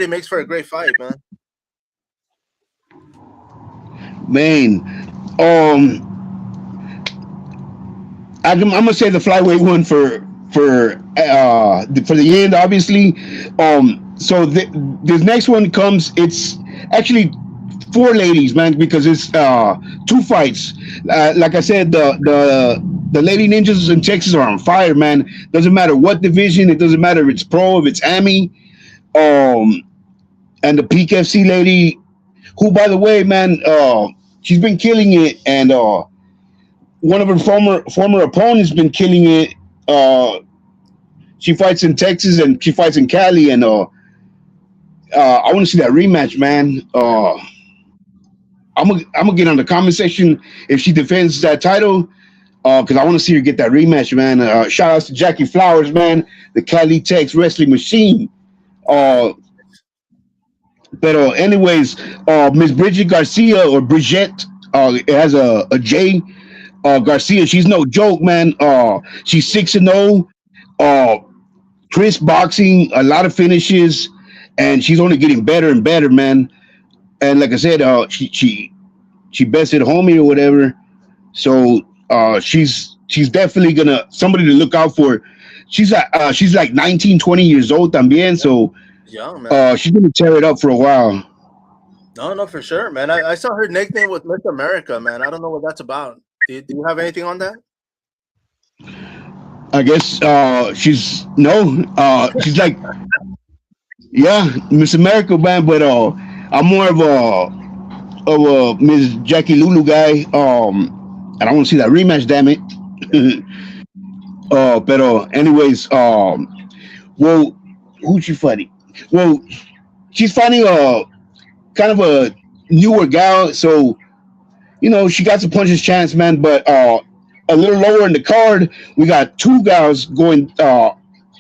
[SPEAKER 1] makes for a great fight, man.
[SPEAKER 2] Man, I'm gonna say the flyweight one for the end, obviously. So this next one comes. It's actually 4 ladies, man, because it's 2 fights. Like I said, the lady ninjas in Texas are on fire, man. Doesn't matter what division. It doesn't matter if it's pro, if it's AMI, and the Peak FC lady, who, by the way, man, she's been killing it, and one of her former opponents been killing it. She fights in Texas and she fights in Cali, and I want to see that rematch, man. I'm gonna get on the comment section if she defends that title, because I want to see her get that rematch, man. Shout outs to Jackie Flowers, man, the Cali Tex wrestling machine. Uh, but anyways, Miss Bridget Garcia or Bridget, it has a J. Garcia, she's no joke, man. She's 6-0. Uh, Chris boxing, a lot of finishes, and she's only getting better and better, man. And like I said, she bested homie or whatever. So she's definitely gonna somebody to look out for. She's like 19, 20 years old también, so
[SPEAKER 1] Young, man.
[SPEAKER 2] she's gonna tear it up for a while.
[SPEAKER 1] No, no, for sure, man. I saw her nickname with Miss America, man. I don't know what that's about. Do you have anything on that?
[SPEAKER 2] I guess she's no, she's like yeah, Miss America, man. But I'm more of a Miss Jackie Lulu guy. And I want to see that rematch. Damn it. But anyways, well, who's she fighting? Well, she's fighting kind of a newer gal, so she got some puncher's chance, man. But a little lower in the card, we got two gals going.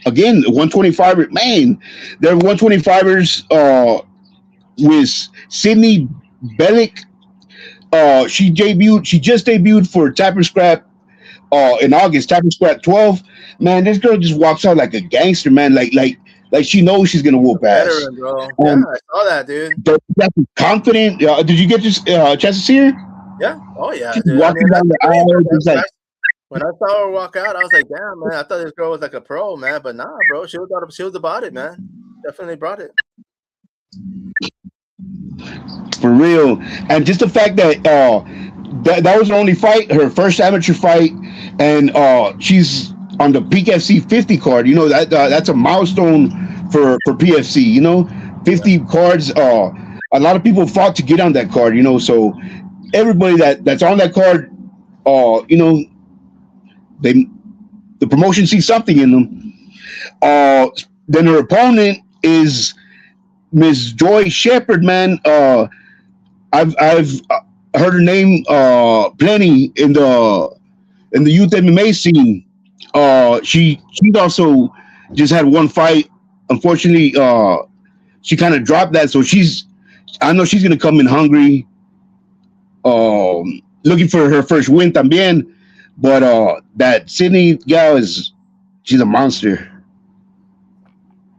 [SPEAKER 2] Again, 125er. Man, they're 125ers. With Sydney Bellick. She just debuted for Tapper Scrap in August. Tapper Scrap 12. Man, this girl just walks out like a gangster, man. Like she knows she's gonna whoop ass.
[SPEAKER 1] Veteran, bro. Yeah, I saw that, dude.
[SPEAKER 2] That's confident. Did you get this chance to see her?
[SPEAKER 1] Yeah. Oh yeah,
[SPEAKER 2] She's
[SPEAKER 1] dude.
[SPEAKER 2] walking down the aisle, just like
[SPEAKER 1] When I saw her walk out, I was like, damn, man. I thought this girl was like a pro, man. But nah, bro. She was about it, man. Definitely brought it.
[SPEAKER 2] for real. And just the fact that that was her only fight, her first amateur fight, and she's on the Peak FC 50 card. That's a milestone for PFC. 50 cards. A lot of people fought to get on that card. So everybody that's on that card, the promotion sees something in them. Then her opponent is Miss Joy Shepard, man. I've heard her name plenty in the youth MMA scene. She's also just had one fight. Unfortunately, she kind of dropped that, so I know she's gonna come in hungry, looking for her first win también. But that Sydney gal she's a monster.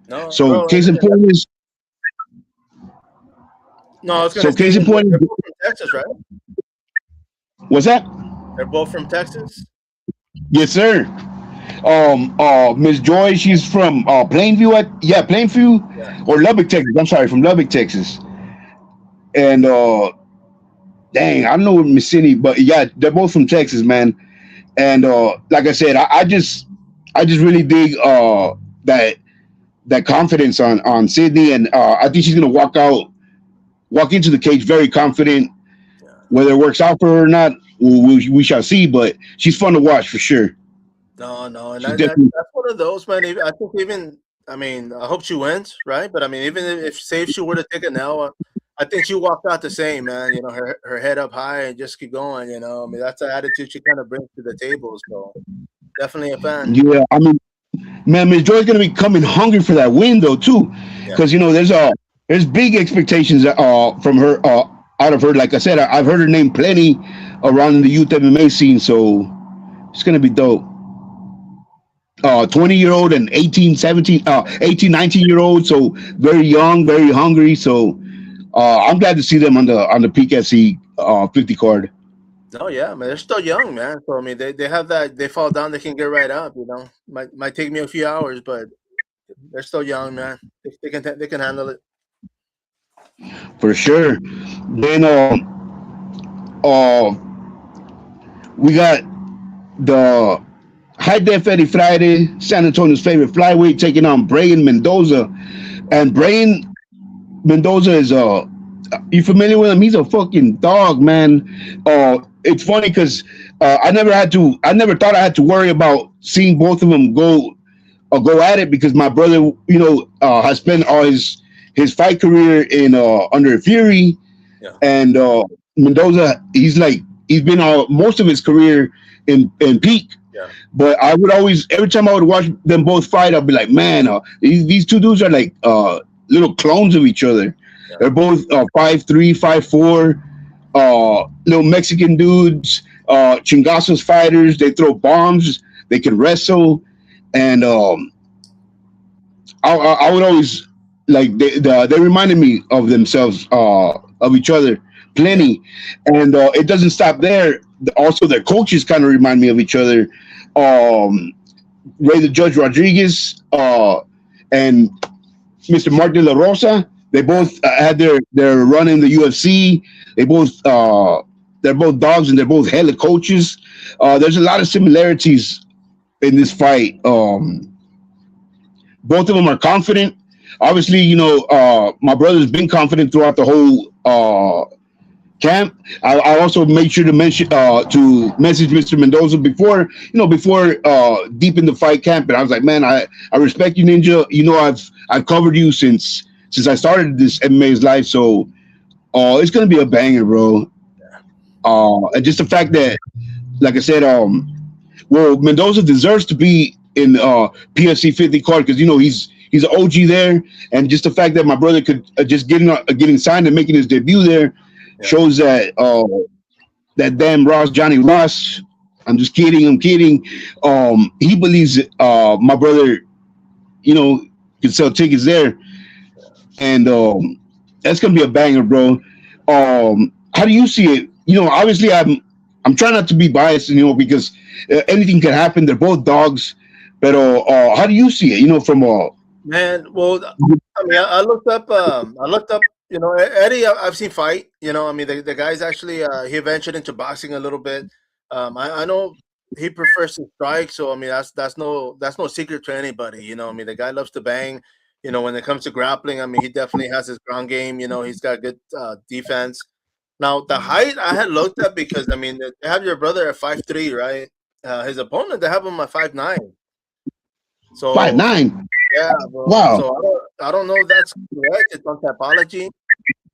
[SPEAKER 1] No.
[SPEAKER 2] So
[SPEAKER 1] bro,
[SPEAKER 2] case in point is
[SPEAKER 1] no. I was
[SPEAKER 2] so
[SPEAKER 1] gonna
[SPEAKER 2] case
[SPEAKER 1] say,
[SPEAKER 2] in point
[SPEAKER 1] they're
[SPEAKER 2] is
[SPEAKER 1] both from Texas, right?
[SPEAKER 2] what's that?
[SPEAKER 1] They're both from Texas.
[SPEAKER 2] Yes, sir. Miss Joy, she's from Plainview. Plainview
[SPEAKER 1] Yeah.
[SPEAKER 2] or Lubbock, Texas. I'm sorry, from Lubbock, Texas. And dang, I don't know Miss Cindy, but yeah, they're both from Texas, man. And like I said, I just really dig that confidence on Sydney, and I think she's gonna walk into the cage very confident.
[SPEAKER 1] Yeah.
[SPEAKER 2] Whether it works out for her or not, we shall see. But she's fun to watch for sure.
[SPEAKER 1] No, and
[SPEAKER 2] She's
[SPEAKER 1] that's
[SPEAKER 2] definitely
[SPEAKER 1] one of those, man. I think even, I mean, I hope she wins, right? But I mean, even if say if she were to take it now, I think she walked out the same, man. Her head up high and just keep going. I mean, that's the attitude she kind of brings to the table. So definitely a fan.
[SPEAKER 2] yeah. I mean, man, Miss Joy's gonna be coming hungry for that win though too,
[SPEAKER 1] Yeah.
[SPEAKER 2] because there's big expectations from her out of her. Like I said, I've heard her name plenty around in the youth MMA scene, so it's gonna be dope. 20-year-old and 18, 17, 18, 19-year-old, so very young, very hungry. So I'm glad to see them on the Peak FC 50 card.
[SPEAKER 1] Oh yeah, man. They're still young, man. So I mean, they have that. They fall down, they can get right up. Might take me a few hours, but they're still young, man. They can handle it.
[SPEAKER 2] For sure. Then uh, we got the High Def Eddie Friday, San Antonio's favorite flyweight, taking on Brian Mendoza. And Brian Mendoza is you familiar with him? He's a fucking dog, man. It's funny because I never thought I had to worry about seeing both of them go go at it because my brother, has spent all his fight career in under Fury,
[SPEAKER 1] Yeah.
[SPEAKER 2] and Mendoza. He's been most of his career in Peak.
[SPEAKER 1] Yeah.
[SPEAKER 2] But I would always, every time I would watch them both fight, I'd be like, man, these two dudes are like little clones of each other.
[SPEAKER 1] Yeah.
[SPEAKER 2] They're both 5'3", 5'4", little Mexican dudes, chingazos fighters. They throw bombs. They can wrestle, and I would always like they reminded me of themselves, of each other,
[SPEAKER 1] Yeah.
[SPEAKER 2] plenty, and it doesn't stop there. Also, their coaches kind of remind me of each other. Um, Ray the Judge Rodriguez, and Mr. Mark De La Rosa. They
[SPEAKER 1] Yeah.
[SPEAKER 2] both had their run in the UFC. They both they're both dogs and they're both hella coaches. There's a lot of similarities in this fight. Both of them are confident. Obviously, my brother's been confident throughout the whole camp. I also made sure to mention to message Mr. Mendoza before deep in the fight camp, and I was like, man, I respect you, Ninja. I've covered you since I started this MMA's life, so it's gonna be a banger, bro. And just the fact that, like I said, well, Mendoza deserves to be in PFC 50 card because he's an OG there, and just the fact that my brother could just getting signed and making his debut there
[SPEAKER 1] Yeah.
[SPEAKER 2] shows that that damn Johnny Ross. I'm just kidding. I'm kidding. He believes my brother, can sell tickets there, and that's gonna be a banger, bro. How do you see it? Obviously, I'm trying not to be biased, because anything can happen. They're both dogs, but how do you see it? From
[SPEAKER 1] Man, well, I mean, I looked up. I looked up. Eddie. I've seen fight. I mean, the guy's actually he ventured into boxing a little bit. I know he prefers to strike, so I mean that's no secret to anybody. I mean, the guy loves to bang. When it comes to grappling, I mean, he definitely has his ground game. He's got good defense. Now, the height I had looked at because I mean, they have your brother at 5'3", right? His opponent, they have him at 5'9".
[SPEAKER 2] five
[SPEAKER 1] So
[SPEAKER 2] nine?
[SPEAKER 1] yeah, bro.
[SPEAKER 2] Wow.
[SPEAKER 1] So I don't know if that's correct. It's on typology,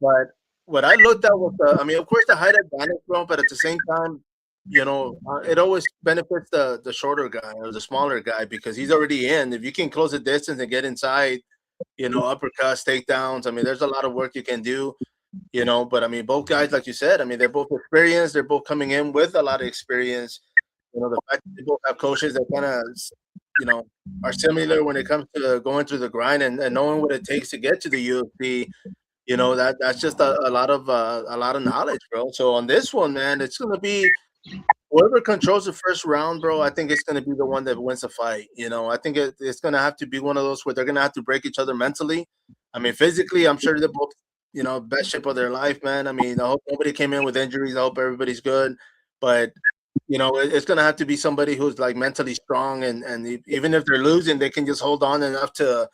[SPEAKER 1] but what I looked at was I mean, of course, the height advantage, bro. But at the same time, it always benefits the shorter guy or the smaller guy because he's already in. If you can close the distance and get inside, uppercuts, takedowns. I mean, there's a lot of work you can do. But I mean, both guys, like you said, I mean, they're both experienced. They're both coming in with a lot of experience. The fact that they both have coaches that kind of, you know, are similar when it comes to going through the grind and knowing what it takes to get to the UFC. That's just a lot of knowledge, bro. So on this one, man, it's gonna be whoever controls the first round, bro. I think it's gonna be the one that wins the fight. I think it's gonna have to be one of those where they're gonna have to break each other mentally. I mean, physically, I'm sure they're both, best shape of their life, man. I mean, I hope nobody came in with injuries. I hope everybody's good, but it's gonna have to be somebody who's like mentally strong, and even if they're losing, they can just hold on enough to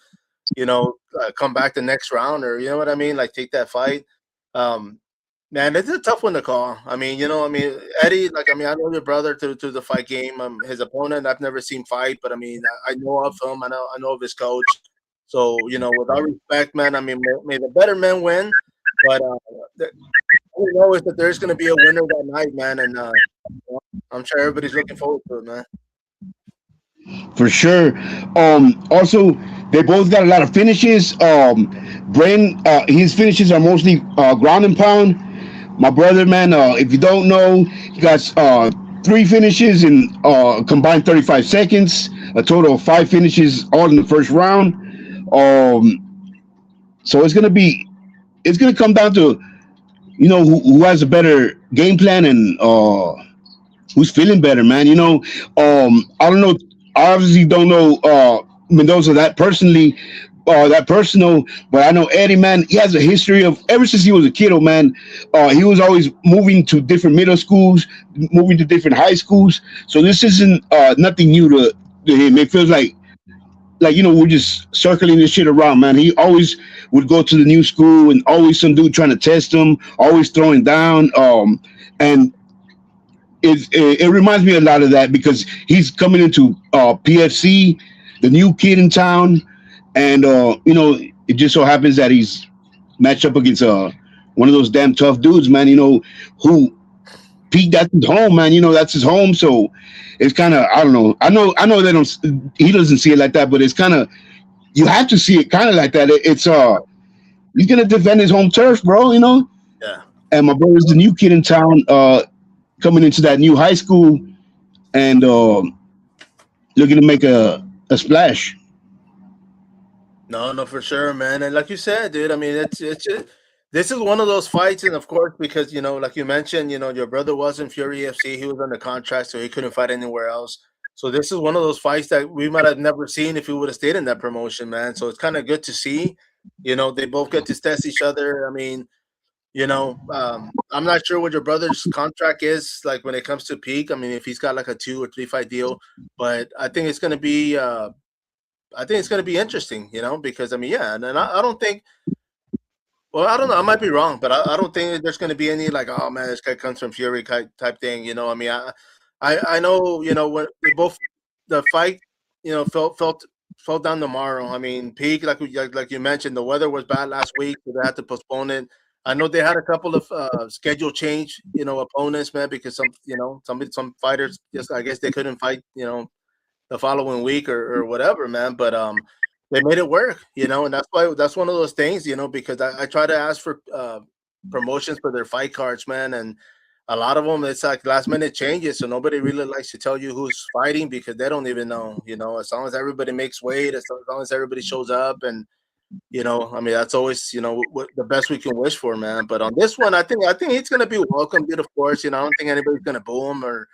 [SPEAKER 1] come back the next round, or you know what I mean, like take that fight. Um, Man, it's a tough one to call. I mean, Eddie, like, I mean, I know your brother to the fight game. His opponent, I've never seen fight, but I mean, I know of him. I know of his coach. So, with all respect, man, I mean, may the better men win. But all we know is that there's going to be a winner that night, man, and I'm sure everybody's looking forward to it, man.
[SPEAKER 2] For sure. Also, they both got a lot of finishes. Brain, his finishes are mostly ground and pound. My brother, man, if you don't know, he got three finishes in combined 35 seconds. A total of five finishes, all in the first round. So it's gonna come down to who has a better game plan and who's feeling better, man. I don't know. I obviously don't know Mendoza that personal, but I know Eddie, man. He has a history of ever since he was a kiddo, man. He was always moving to different middle schools, moving to different high schools. So this isn't nothing new to him. It feels like we're just circling this shit around, man. He always would go to the new school and always some dude trying to test him, always throwing down. And it reminds me a lot of that because he's coming into PFC. the new kid in town, and it just so happens that he's matched up against one of those damn tough dudes, man. Who Pete, that's his home, man. That's his home. So it's kind of, I don't know. I know they don't. He doesn't see it like that, but it's kind of, you have to see it kind of like that. It's he's gonna defend his home turf, bro.
[SPEAKER 1] Yeah.
[SPEAKER 2] And my brother's the new kid in town, coming into that new high school, and looking to make a splash.
[SPEAKER 1] No, no, for sure, man. And like you said, dude, I mean, it's just, this is one of those fights, and of course, because like you mentioned, your brother was in Fury FC, he was under contract, so he couldn't fight anywhere else. So this is one of those fights that we might have never seen if he would have stayed in that promotion, man. So it's kind of good to see. They both get to test each other. I mean, I'm not sure what your brother's contract is like when it comes to peak. I mean, if he's got like a 2 or 3 fight deal, but I think it's going to be interesting, because I mean, yeah, and I don't think. Well, I don't know. I might be wrong, but I don't think there's going to be any like, oh man, this guy comes from Fury type thing. I mean, I know, when they both the fight, fell down tomorrow. I mean, peak like you mentioned, the weather was bad last week, so they had to postpone it. I know they had a couple of schedule change, opponents, man, because some fighters just I guess they couldn't fight, the following week or whatever, man. But they made it work, and that's one of those things, because I try to ask for promotions for their fight cards, man, and a lot of them it's like last minute changes, so nobody really likes to tell you who's fighting because they don't even know, as long as everybody makes weight, as long as everybody shows up, and I mean that's always what the best we can wish for, man. But on this one, I think he's gonna be welcomed, of course. I don't think anybody's gonna boo him or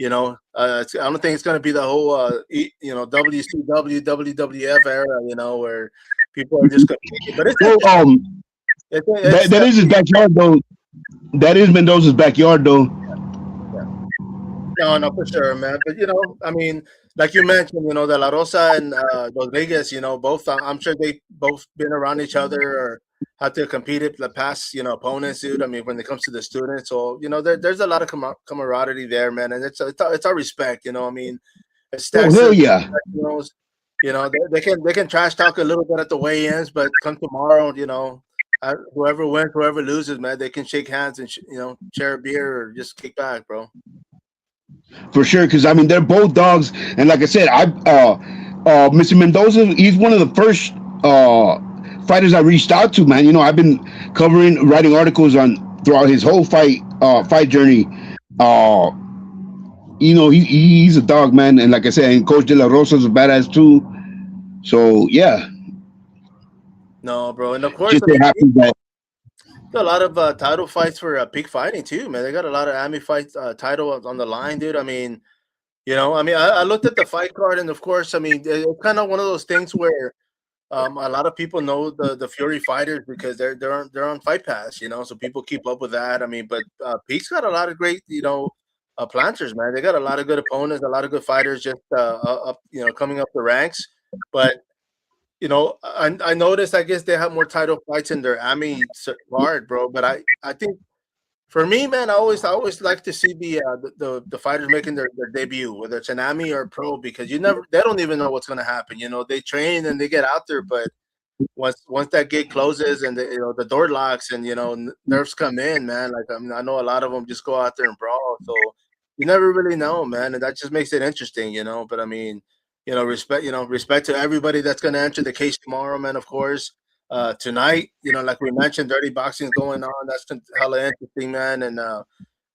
[SPEAKER 1] I don't think it's going to be the whole, WCW, WWF era, where people are just competing. But it's
[SPEAKER 2] Well, that is his backyard though. That is Mendoza's backyard though.
[SPEAKER 1] yeah. No, no, for sure, man. But I mean, like you mentioned, De La Rosa and Rodriguez, both. I'm sure they both been around each other or had to compete it the past, opponents, dude. I mean, when it comes to the students, so there's a lot of camaraderie there, man, and it's our respect, I mean, it's
[SPEAKER 2] Oh hell
[SPEAKER 1] Texas,
[SPEAKER 2] yeah,
[SPEAKER 1] they can trash talk a little bit at the weigh-ins, but come tomorrow, whoever wins, whoever loses, man, they can shake hands and share a beer or just kick back, bro.
[SPEAKER 2] for sure. Because I mean, they're both dogs, and like I said, Mr. Mendoza, he's one of the first fighters I reached out to, man. I've been writing articles on throughout his whole fight journey. Uh, he's a dog, man, and like I said, and Coach De La Rosa's a badass too. So yeah,
[SPEAKER 1] No, bro, and of course,
[SPEAKER 2] just
[SPEAKER 1] I
[SPEAKER 2] so
[SPEAKER 1] mean,
[SPEAKER 2] happens that.
[SPEAKER 1] got a lot of title fights for peak fighting too, man. They got a lot of Ami fights title on the line, dude. I mean, I looked at the fight card, and of course, I mean, it's kind of one of those things where a lot of people know the Fury fighters because they're on Fight Pass, so people keep up with that. I mean, but Peak's got a lot of great, planters, man. They got a lot of good opponents, a lot of good fighters just up, coming up the ranks. But I noticed. I guess they have more title fights in their Ami card, bro. But I think for me, man, I always like to see the fighters making their debut, whether it's an Ami or a pro, because they don't even know what's gonna happen. They train and they get out there, but once that gate closes and the door locks and nerves come in, man. Like I mean, I know a lot of them just go out there and brawl, so you never really know, man, and that just makes it interesting. But I mean, respect to everybody that's gonna enter the case tomorrow, man. Of course, tonight, like we mentioned, dirty boxing's going on. That's hella interesting, man, and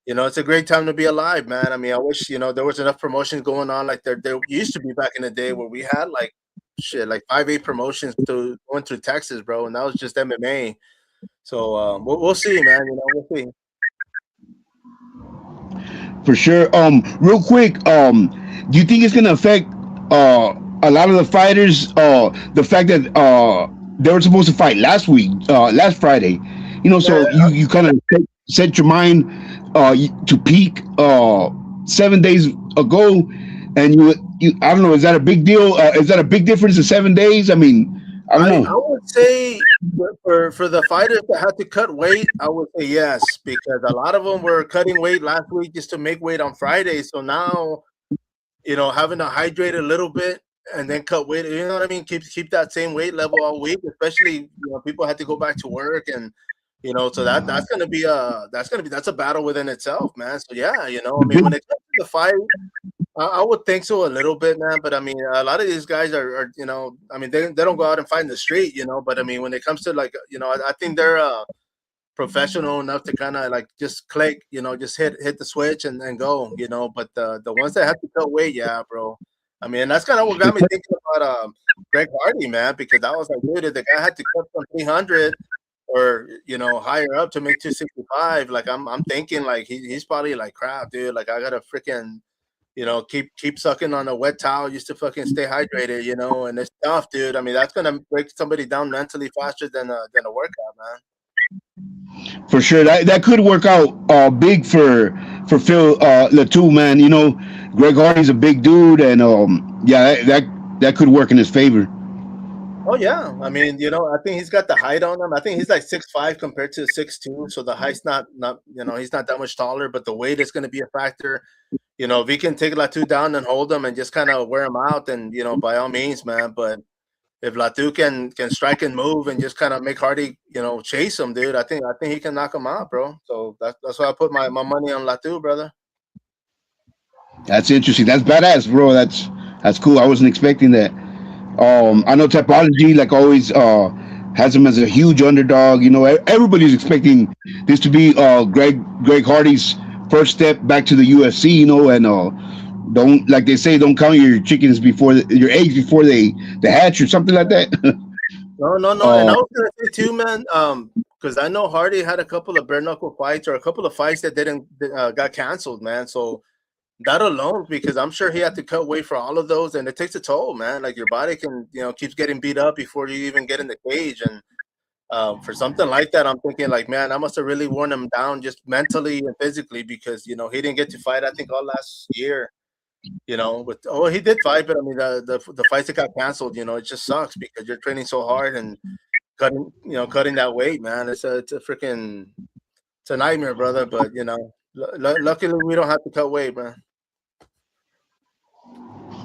[SPEAKER 1] it's a great time to be alive, man. I mean, I wish there was enough promotions going on like there used to be back in the day where we had like shit like 5-8 promotions to going through Texas, bro, and that was just MMA. So we'll see, man. We'll see.
[SPEAKER 2] For sure. Real quick, do you think it's gonna affect a lot of the fighters? The fact that they were supposed to fight last Friday. So
[SPEAKER 1] Man,
[SPEAKER 2] you kind of set your mind to peak 7 days ago, and you I don't know. Is that a big deal? Is that a big difference in 7 days? I mean, I don't
[SPEAKER 1] I
[SPEAKER 2] know.
[SPEAKER 1] would say for the fighters that had to cut weight, I would say yes, because a lot of them were cutting weight last week just to make weight on Friday. So now, having to hydrate a little bit, and then cut weight. You know what I mean? Keep that same weight level all week, especially people had to go back to work, and so that's a battle within itself, man. So yeah, I mean, when it comes to the fight, I would think so a little bit, man. But I mean, a lot of these guys are I mean, they don't go out and fight in the street, But I mean, when it comes to like, I think they're professional enough to kind of like just click, just hit the switch and go, But the ones that have to cut weight, yeah, bro. I mean, that's kind of what got me thinking about Greg Hardy, man, because I was like, dude, if the guy had to cut from 300 or higher up to make 265, like I'm thinking like he's probably like, crap, dude, like I gotta freaking keep sucking on a wet towel just to fucking stay hydrated, and it's tough, dude. I mean, that's gonna break somebody down mentally faster than a workout, man.
[SPEAKER 2] For sure. That could work out big for Phil Latu, man. Greg Hardy's a big dude, and yeah, that could work in his favor.
[SPEAKER 1] Oh yeah, I mean, I think he's got the height on him. I think he's like 6'5" compared to 6'2", so the height's not he's not that much taller, but the weight is going to be a factor. If he can take Latu down and hold him and just kind of wear him out, then by all means, man. But if Latu can strike and move and just kind of make Hardy, chase him, dude, I think he can knock him out, bro. So that's why I put my money on Latu, brother.
[SPEAKER 2] That's interesting. That's badass, bro. That's cool. I wasn't expecting that. I know Typology, like always, has him as a huge underdog. Everybody's expecting this to be Greg Hardy's first step back to the UFC. And don't, like they say, don't count your chickens before your eggs before they hatch or something like that.
[SPEAKER 1] No. And I was gonna say too, man, because I know Hardy had a couple of bare knuckle fights or a couple of fights that didn't got canceled, man. So that alone, because I'm sure he had to cut weight for all of those, and it takes a toll, man. Like your body can, keeps getting beat up before you even get in the cage, and for something like that, I'm thinking like, man, I must have really worn him down just mentally and physically because he didn't get to fight. I think all last year, he did fight, but I mean the fights that got canceled, it just sucks because you're training so hard and cutting that weight, man. It's a freaking it's a nightmare, brother. But luckily we don't have to cut weight, man.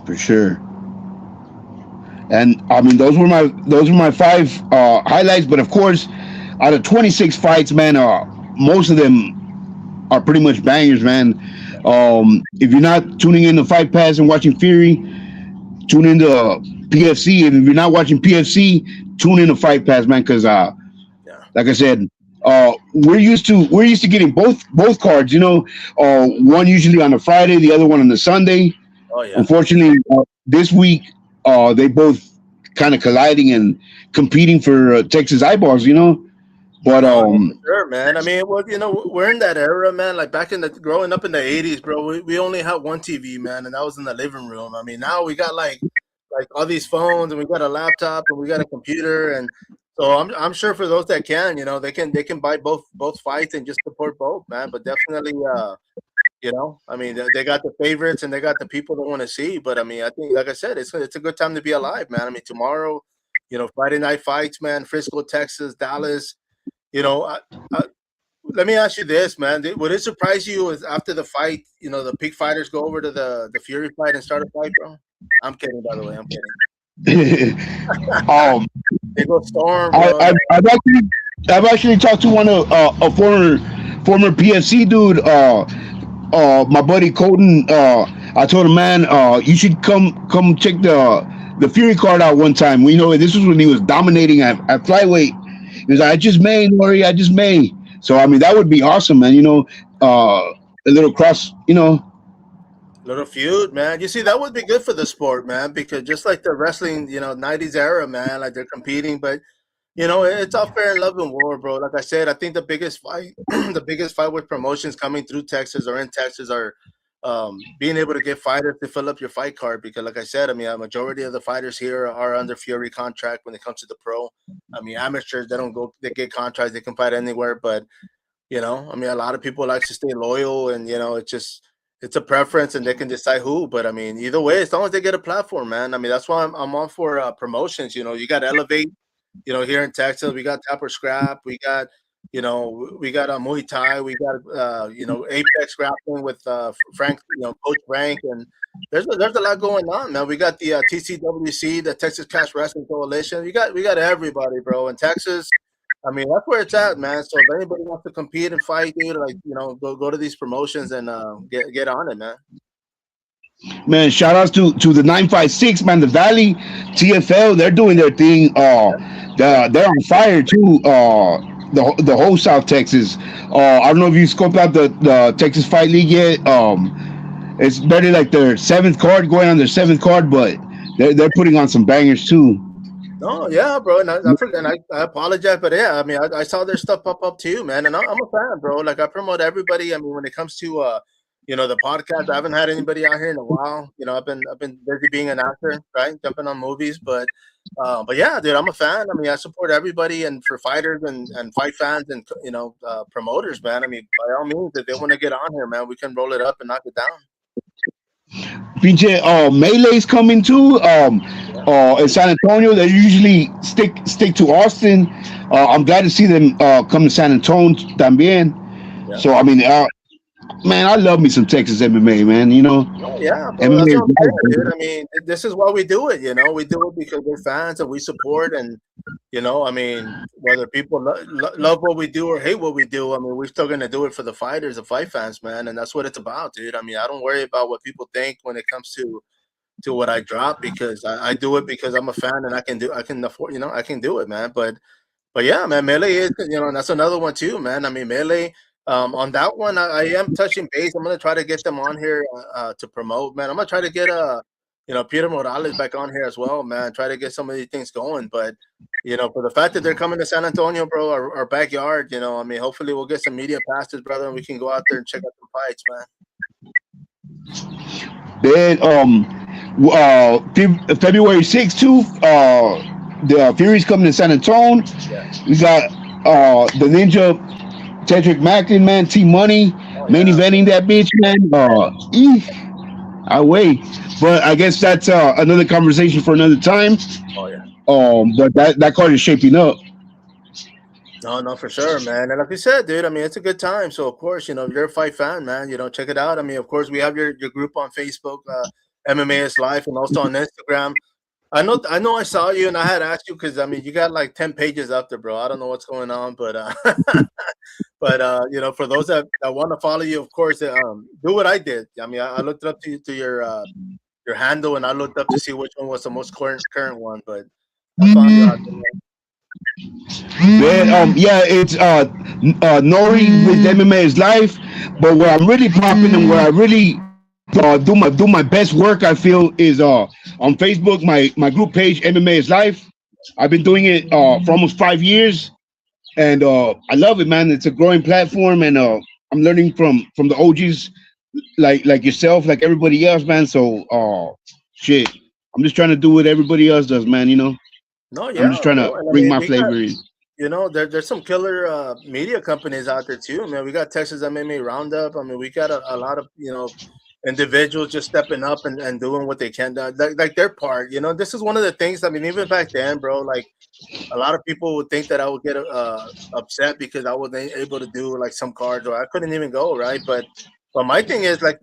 [SPEAKER 2] For sure. And I mean, those were my five highlights. But of course, out of 26 fights, man, most of them are pretty much bangers, man. If you're not tuning in to Fight Pass and watching Fury, tune into PFC. If you're not watching PFC, tune in to Fight Pass, man. Because like I said, we're used to getting both cards. One usually on a Friday, the other one on a Sunday.
[SPEAKER 1] Oh yeah.
[SPEAKER 2] Unfortunately, this week they both kind of colliding and competing for Texas eyeballs. But
[SPEAKER 1] sure, man. I mean, well, we're in that era, man. Like back in growing up in the '80s, bro. We only had one TV, man, and that was in the living room. I mean, now we got like all these phones, and we got a laptop, and we got a computer, and so I'm sure for those that can, they can buy both fights and just support both, man. But definitely, I mean, they got the favorites and they got the people that want to see. But I mean, I think, like I said, it's a good time to be alive, man. I mean, tomorrow, Friday night fights, man. Frisco, Texas, Dallas. Let me ask you this, man. Would it surprise you if after the fight, the peak fighters go over to the Fury fight and start a fight, bro? I'm kidding, by the way. I'm kidding. They go storm, bro.
[SPEAKER 2] I've actually talked to a former PFC dude. My buddy Colton, I told him, man, you should come check the Fury card out one time. This was when he was dominating at flyweight. He was like, I just may, Nori, I just may. So I mean, that would be awesome, man. A little cross,
[SPEAKER 1] Little feud, man. You see, that would be good for the sport, man, because just like the wrestling, 90s era, man, like they're competing, but it's all fair in love and war, bro. Like I said, I think the biggest fight, the biggest fight with promotions coming through Texas or in Texas are being able to get fighters to fill up your fight card. Because, like I said, I mean, a majority of the fighters here are under Fury contract when it comes to the pro. I mean, amateurs, they get contracts, they can fight anywhere. But, I mean, a lot of people like to stay loyal, and it's a preference, and they can decide who. But I mean, either way, as long as they get a platform, man. I mean, that's why I'm all for promotions. You got to elevate. Here in Texas, we got Tap or Scrap. We got, You know, we got a Muay Thai, we got Apex grappling with Frank, Coach Frank, and there's a lot going on, man. We got the TCWC, the Texas Cash Wrestling Coalition. We got everybody, bro, in Texas. I mean, that's where it's at, man. So if anybody wants to compete and fight, dude, like go to these promotions and get on it, man.
[SPEAKER 2] Man, shout outs to the 956, man, the Valley TFL. They're doing their thing. They're on fire too. The whole South Texas. I don't know if you scoped out the Texas Fight League yet. It's better like their seventh card, going on their seventh card, but they're putting on some bangers too.
[SPEAKER 1] No, yeah, bro, and I forget, and I apologize, but yeah, I mean, I saw their stuff pop up too, man, and I'm a fan, bro. Like I promote everybody. I mean, when it comes to the podcast, I haven't had anybody out here in a while. I've been busy being an actor, right, jumping on movies, but yeah, dude, I'm a fan. I mean, I support everybody, and for fighters and fight fans and promoters, man. I mean, by all means, if they want to get on here, man, we can roll it up and knock it down.
[SPEAKER 2] PJ, Melee's coming too. In San Antonio, they usually stick to Austin. I'm glad to see them come to San Antonio también. Yeah. So I mean, man, I love me some Texas MMA, man.
[SPEAKER 1] Oh, yeah, bro, that's what I'm saying, dude. I mean, this is why we do it. We do it because we're fans and we support, and I mean, whether people love what we do or hate what we do, I mean, we're still gonna do it for the fighters, the fight fans, man, and that's what it's about, dude. I mean, I don't worry about what people think when it comes to what I drop, because I do it because I'm a fan and I can afford, I can do it, man. But yeah, man, Melee is, and that's another one too, man. I mean, Melee. On that one, I am touching base. I'm gonna try to get them on here to promote, man. I'm gonna try to get Peter Morales back on here as well, man. Try to get some of these things going. But for the fact that they're coming to San Antonio, bro, our backyard, I mean, hopefully we'll get some media passes, brother, and we can go out there and check out some fights, man.
[SPEAKER 2] Then February 6th too. The Fury's coming to San Antonio. Yeah. We got the Ninja. Tedrick Macklin, man, T-Money, main eventing that bitch, man. I wait, but I guess that's another conversation for another time.
[SPEAKER 1] Oh yeah.
[SPEAKER 2] But that card is shaping up.
[SPEAKER 1] No, for sure, man. And like you said, dude, I mean, it's a good time. So of course, if you're a fight fan, man, check it out. I mean, of course, we have your group on Facebook, MMA is Life, and also on Instagram. I know I saw you, and I had asked you because I mean, you got like 10 pages up there, bro. I don't know what's going on, but for those that want to follow you, of course, do what I did. I mean, I looked up to your handle, and I looked up to see which one was the most current one, but I found you out
[SPEAKER 2] there. Yeah, it's Nori with MMA is Life, but where I'm really popping and where I really do my best work, I feel, is on Facebook, my group page, MMA is Life. I've been doing it for almost 5 years, and I love it, man. It's a growing platform, and I'm learning from the OGs like yourself, like everybody else, man. So shit, I'm just trying to do what everybody else does, man.
[SPEAKER 1] No, yeah,
[SPEAKER 2] I'm just trying to bring my flavor in.
[SPEAKER 1] There's some killer media companies out there too, man. We got Texas MMA Roundup. I mean, we got a lot of individuals just stepping up and doing what they can do, like their part. This is one of the things. I mean, even back then, bro, like a lot of people would think that I would get upset because I wasn't able to do like some cards, or I couldn't even go, right? But my thing is like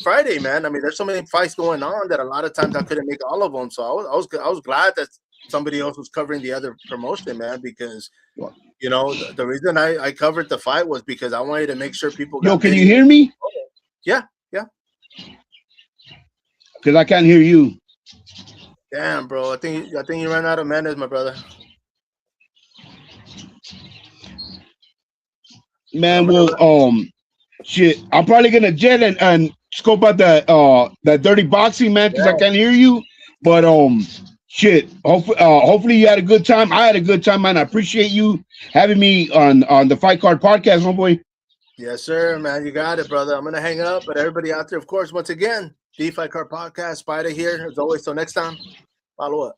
[SPEAKER 1] Friday, man. I mean, there's so many fights going on that a lot of times I couldn't make all of them. So I was glad that somebody else was covering the other promotion, man, because the reason I covered the fight was because I wanted to make sure people got.
[SPEAKER 2] Yo, can you hear me?
[SPEAKER 1] Yeah.
[SPEAKER 2] Because I can't hear you.
[SPEAKER 1] Damn, bro. I think you ran out of manners, my brother.
[SPEAKER 2] Man, well, shit. I'm probably gonna jet and scope out that dirty boxing, man, because I can't hear you. But shit. Hopefully you had a good time. I had a good time, man. I appreciate you having me on the Fight Card Podcast, my boy.
[SPEAKER 1] Yes, sir, man. You got it, brother. I'm gonna hang up, but everybody out there, of course, once again, the Fight Card Podcast, Spider here as always. Till next time, follow up.